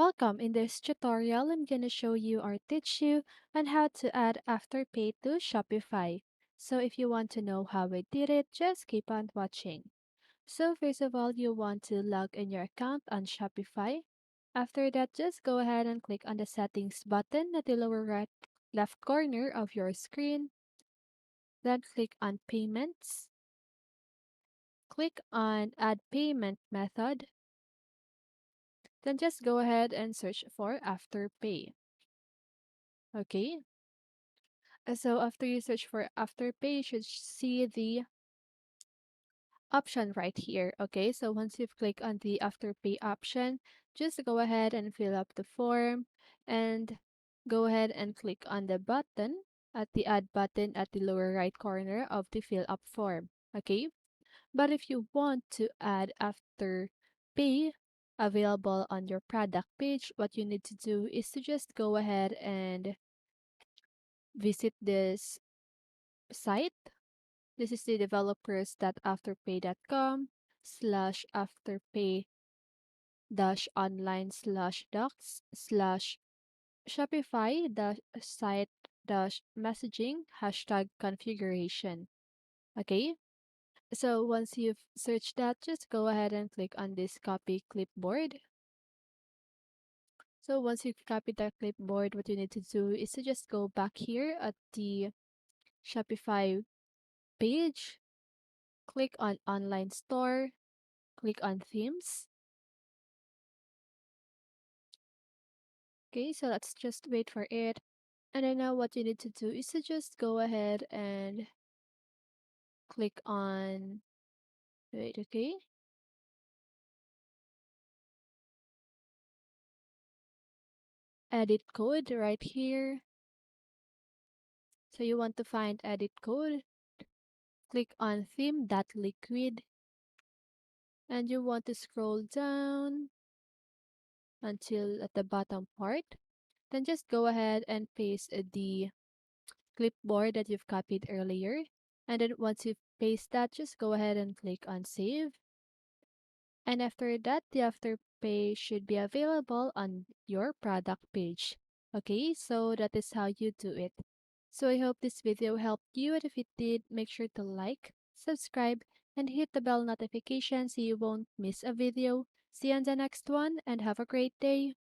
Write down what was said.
Welcome. In this tutorial, I'm going to show you or teach you on how to add Afterpay to Shopify. So if you want to know how I did it, just keep on watching. So first of all, you want to log in your account on Shopify. After that, just go ahead and click on the settings button at the lower right left corner of your screen. Then click on payments. Click on add payment method. Then just go ahead and search for Afterpay. Okay. So after you search for Afterpay, you should see the option right here. Okay, so once you've clicked on the Afterpay option, just go ahead and fill up the form and go ahead and click on the button at the add button at the lower right corner of the fill up form. Okay, but if you want to add Afterpay available on your product page, what you need to do is to just go ahead and visit this site. This is the developers.afterpay.com/afterpay dash online slash docs slash Shopify dash site dash messaging hashtag configuration. Okay, so once you've searched that, just go ahead and click on this copy clipboard. So once you copy that clipboard, what you need to do is to just go back here at the Shopify page, click on online store, click on themes. Okay, so let's just wait for it. And then now what you need to do is to just go ahead and click on, wait, okay, edit code right here. So you want to find edit code, click on theme.liquid, and you want to scroll down until at the bottom part. Then just go ahead and paste the clipboard that you've copied earlier. And then once you paste that, just go ahead and click on save. And after that, the Afterpay should be available on your product page. Okay, so that is how you do it. So I hope this video helped you, and if it did, make sure to like, subscribe, and hit the bell notification so you won't miss a video. See you on the next one, and have a great day.